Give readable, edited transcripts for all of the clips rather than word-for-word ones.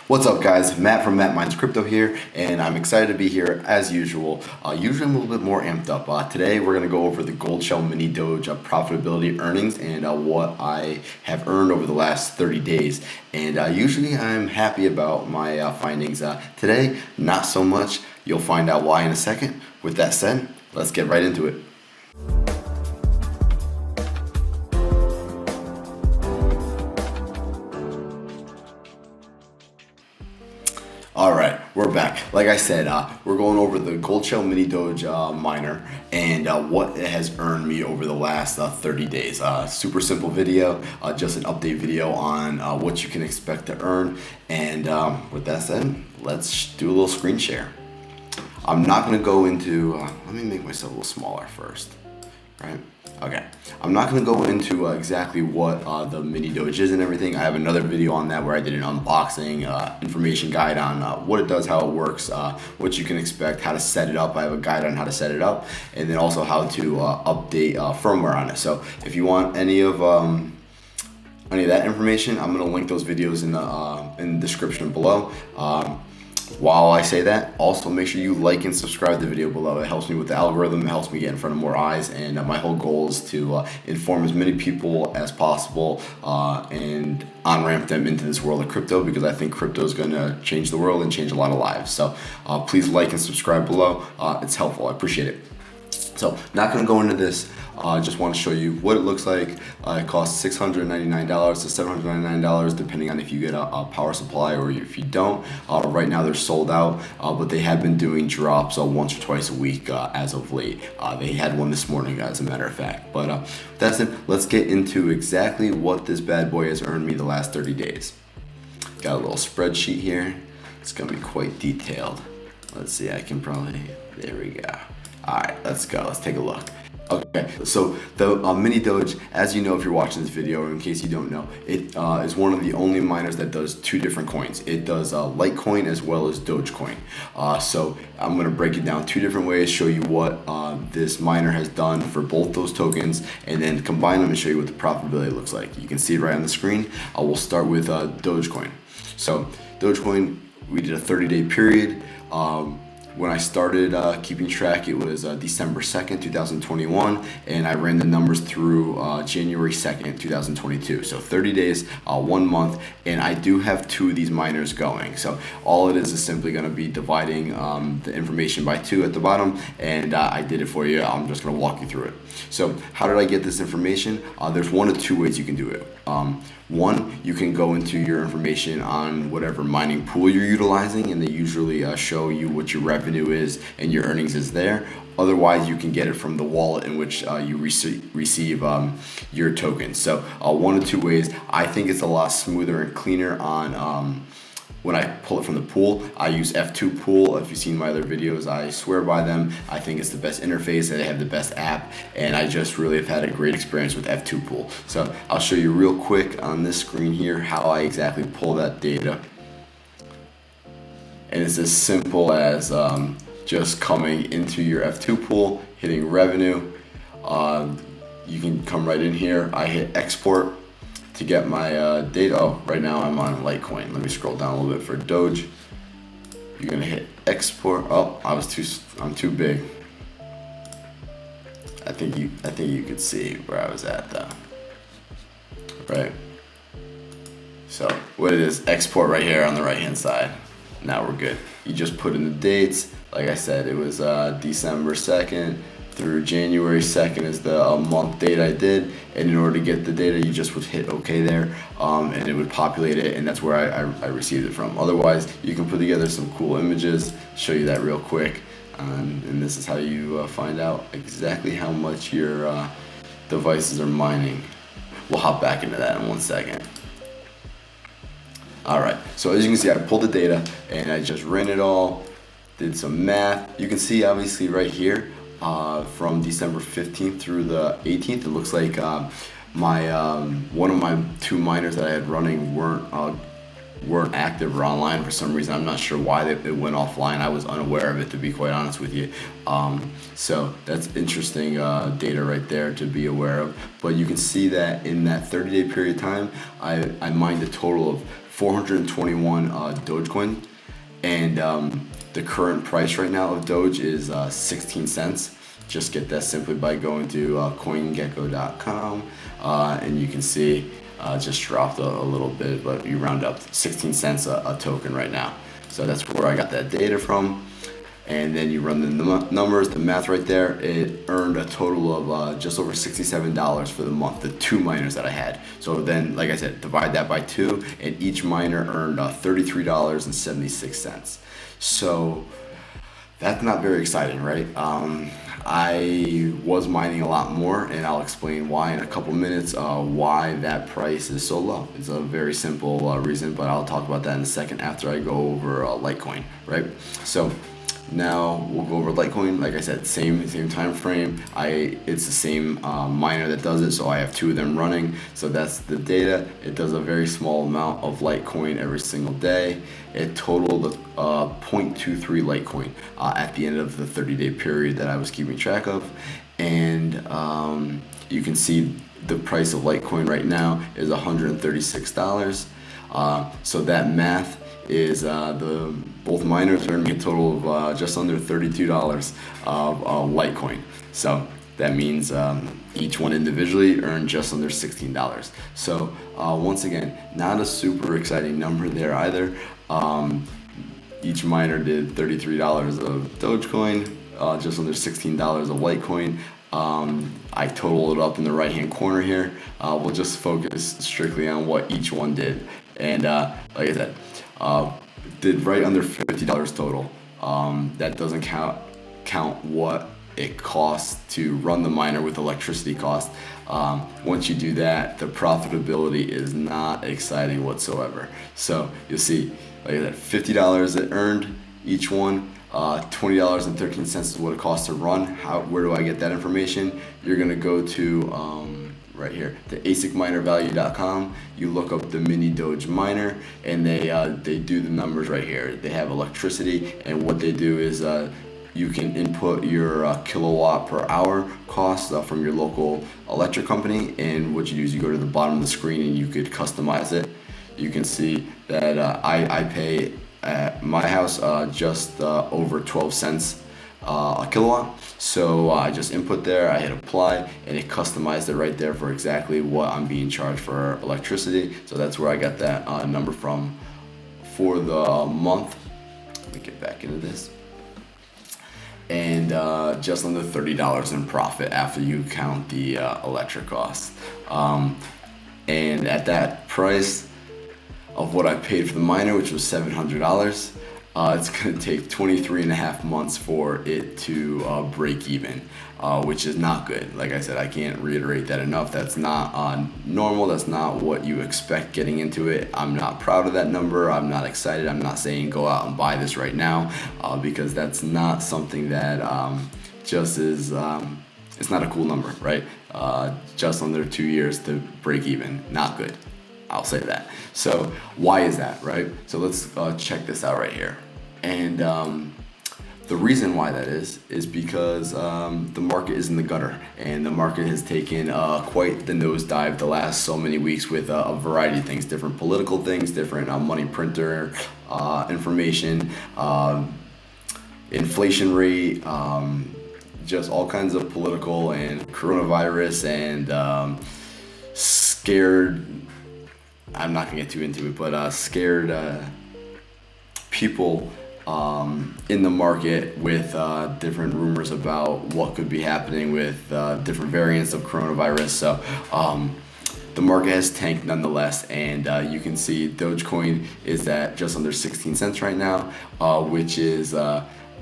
What's up, guys? Matt from Matt Minds Crypto here, and I'm excited to be here as usual. Usually I'm a little bit more amped up. Today we're going to go over the Goldshell Mini-DOGE profitability earnings and what I have earned over the last 30 days. And usually I'm happy about my findings. Today, not so much. You'll find out why in a second. With that said, let's get right into it. Alright, we're back. Like I said, we're going over the Goldshell Mini-DOGE miner and what it has earned me over the last 30 days. Super simple video, just an update video on what you can expect to earn. And with that said, let's do a little screen share. I'm not going to go into, let me make myself a little smaller first, right? Okay, I'm not going to go into exactly what the Mini-DOGE is and everything. I have another video on that where I did an unboxing information guide on what it does, how it works, what you can expect, how to set it up. I have a guide on how to set it up, and then also how to update firmware on it. So if you want any of that information, I'm going to link those videos in the description below. While I say that, also make sure you like and subscribe to the video below. It helps me with the algorithm, it helps me get in front of more eyes, and my whole goal is to inform as many people as possible and on-ramp them into this world of crypto, because I think crypto is going to change the world and change a lot of lives. So please like and subscribe below. It's helpful. I appreciate it. So not going to go into this. I just want to show you what it looks like. It costs $699 to $799 depending on if you get a power supply or if you don't. Right now they're sold out, but they have been doing drops once or twice a week as of late. They had one this morning, as a matter of fact. But that's it. Let's get into exactly what this bad boy has earned me the last 30 days. Got a little spreadsheet here. It's going to be quite detailed. Let's see, I can probably, there we go. All right, let's go. Let's take a look. Okay, so the Mini-DOGE, as you know if you're watching this video, or in case you don't know, it is one of the only miners that does two different coins. It does Litecoin as well as Dogecoin. So I'm going to break it down two different ways, show you what this miner has done for both those tokens, and then combine them and show you what the profitability looks like. You can see it right on the screen. We'll start with Dogecoin. So Dogecoin, we did a 30-day period. When I started keeping track, it was December 2nd, 2021, and I ran the numbers through January 2nd, 2022. So 30 days, 1 month, and I do have two of these miners going. So all it is simply going to be dividing the information by 2 at the bottom, and I did it for you. I'm just going to walk you through it. So how did I get this information? There's one of two ways you can do it. One, you can go into your information on whatever mining pool you're utilizing, and they usually show you what your revenue is and your earnings is there. Otherwise, you can get it from the wallet in which you receive your tokens. So one of two ways. I think it's a lot smoother and cleaner on when I pull it from the pool. I use F2 Pool. If you've seen my other videos, I swear by them. I think it's the best interface, and they have the best app, and I just really have had a great experience with F2 Pool. So I'll show you real quick on this screen here how I exactly pull that data. And it's as simple as just coming into your F2 Pool, hitting revenue. You can come right in here. I hit export to get my data. Oh, right now I'm on Litecoin. Let me scroll down a little bit for Doge. You're gonna hit export. Oh, I'm too big. I think you could see where I was at though. Right. So what it is, export right here on the right hand side. Now we're good. You just put in the dates. Like I said, it was December 2nd through January 2nd is the month date I did, and in order to get the data you just would hit OK there, and it would populate it, and that's where I received it from. Otherwise, you can put together some cool images, show you that real quick, and this is how you find out exactly how much your devices are mining. We'll hop back into that in 1 second. Alright, so as you can see, I pulled the data and I just ran it all, did some math. You can see obviously right here, from December 15th through the 18th, it looks like one of my two miners that I had running weren't active or online for some reason. I'm not sure why it went offline. I was unaware of it, to be quite honest with you. So that's interesting data right there to be aware of. But you can see that in that 30-day period of time, I mined a total of 421 Dogecoin, and the current price right now of Doge is 16 cents. Just get that simply by going to coingecko.com, and you can see just dropped a little bit, but you round up 16 cents a token right now. So that's where I got that data from. And then you run the numbers, the math right there. It earned a total of just over $67 for the month, the 2 miners that I had. So then, like I said, divide that by 2, and each miner earned $33.76. So that's not very exciting, right? I was mining a lot more, and I'll explain why in a couple minutes, why that price is so low. It's a very simple reason, but I'll talk about that in a second after I go over Litecoin, right? So now we'll go over Litecoin. Like I said, same time frame. It's the same miner that does it, so I have 2 of them running. So that's the data. It does a very small amount of Litecoin every single day. It totaled 0.23 Litecoin at the end of the 30-day period that I was keeping track of, and you can see the price of Litecoin right now is $136. So that math is both miners earning a total of just under $32 of Litecoin. So that means each one individually earned just under $16. So once again, not a super exciting number there either. Each miner did $33 of Dogecoin, just under $16 of Litecoin. I totaled it up in the right hand corner here. We'll just focus strictly on what each one did. And like I said, did right under $50 total. That doesn't count what it costs to run the miner with electricity cost. Once you do that, the profitability is not exciting whatsoever. So you'll see, like I said, $50 it earned each one. $20.13 is what it costs to run. Where do I get that information? You're gonna go to right here, the asicminervalue.com. You look up the Mini-DOGE miner, and they do the numbers right here. They have electricity, and what they do is you can input your kilowatt per hour cost from your local electric company, and what you do is you go to the bottom of the screen and you could customize it. You can see that I pay at my house just over 12 cents a kilowatt. So I just input there, I hit apply, and it customized it right there for exactly what I'm being charged for electricity. So that's where I got that number from for the month. Let me get back into this. And just under $30 in profit after you count the electric costs. And at that price of what I paid for the miner, which was $700, it's going to take 23.5 months for it to break even, which is not good. Like I said, I can't reiterate that enough. That's not normal. That's not what you expect getting into it. I'm not proud of that number. I'm not excited. I'm not saying go out and buy this right now, because that's not something that just is, it's not a cool number, right? Just under 2 years to break even. Not good. I'll say that. So why is that, right? So let's check this out right here. And the reason why that is because the market is in the gutter, and the market has taken quite the nosedive the last so many weeks with a variety of things, different political things, different money printer information, inflation rate, just all kinds of political and coronavirus and scared, I'm not gonna get too into it, but scared people in the market with different rumors about what could be happening with different variants of coronavirus. So the market has tanked nonetheless, and you can see Dogecoin is at just under 16 cents right now, which is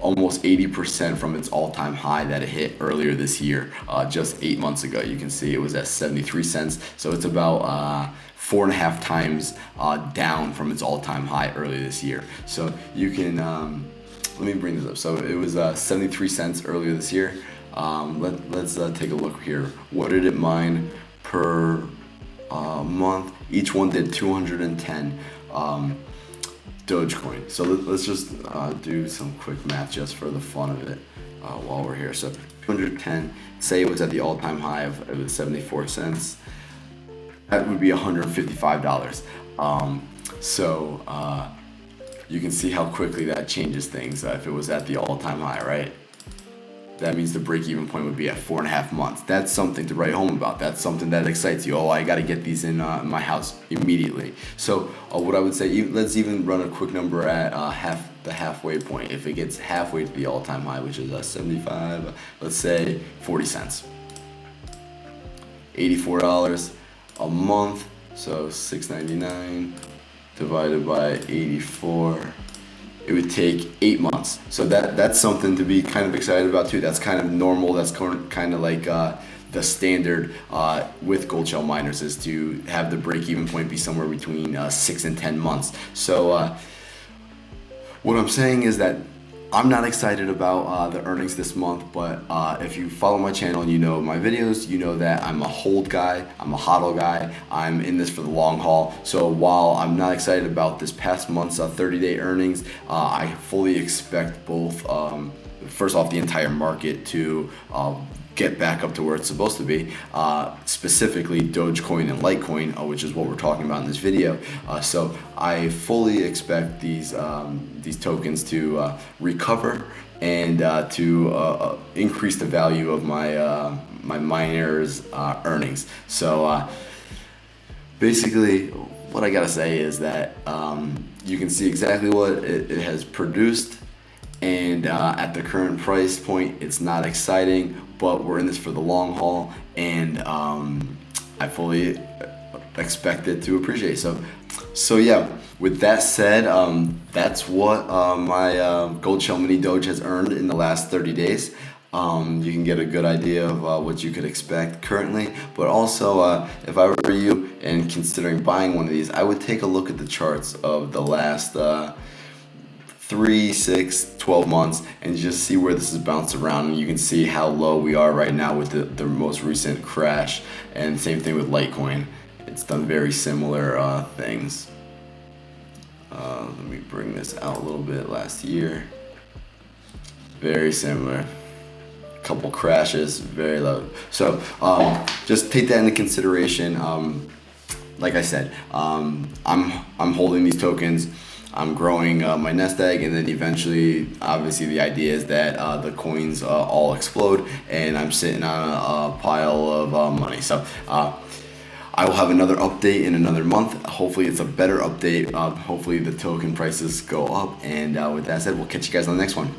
almost 80% from its all-time high that it hit earlier this year, just 8 months ago. You can see it was at 73 cents, so it's about 4.5 times down from its all-time high earlier this year. So you can, let me bring this up. So it was 73 cents earlier this year. Let's take a look here. What did it mine per month? Each one did 210 Dogecoin. So let's just do some quick math just for the fun of it while we're here. So 210, say it was at the all-time high of it was 74 cents. That would be $155. So you can see how quickly that changes things if it was at the all-time high, right? That means the break-even point would be at 4.5 months. That's something to write home about. That's something that excites you. Oh, I got to get these in my house immediately. So what I would say, let's even run a quick number at the halfway point. If it gets halfway to the all-time high, which is 75, let's say 40 cents. $84 a month, so $6.99 divided by 84. It would take 8 months. So that's something to be kind of excited about too. That's kind of normal. That's kind of like the standard with Goldshell miners is to have the break-even point be somewhere between 6 and 10 months. So what I'm saying is that I'm not excited about the earnings this month, but if you follow my channel and you know my videos, you know that I'm a hold guy, I'm a hodl guy, I'm in this for the long haul. So while I'm not excited about this past month's 30-day earnings, I fully expect both, first off, the entire market to get back up to where it's supposed to be, specifically Dogecoin and Litecoin, which is what we're talking about in this video. So I fully expect these tokens to recover and to increase the value of my my miners' earnings. So basically, what I gotta say is that you can see exactly what it has produced. And at the current price point, it's not exciting, but we're in this for the long haul, and I fully expect it to appreciate. So yeah, with that said, that's what my Goldshell Mini-DOGE has earned in the last 30 days. You can get a good idea of what you could expect currently, but also if I were you and considering buying one of these, I would take a look at the charts of the last 3, 6, 12 months and just see where this is bounced around, and you can see how low we are right now with the most recent crash. And same thing with Litecoin. It's done very similar things. Let me bring this out a little bit. Last year, very similar. Couple crashes, very low. So just take that into consideration. Like I said, I'm holding these tokens. I'm growing my nest egg, and then eventually, obviously, the idea is that the coins all explode, and I'm sitting on a pile of money. So I will have another update in another month. Hopefully, it's a better update. Hopefully, the token prices go up. And with that said, we'll catch you guys on the next one.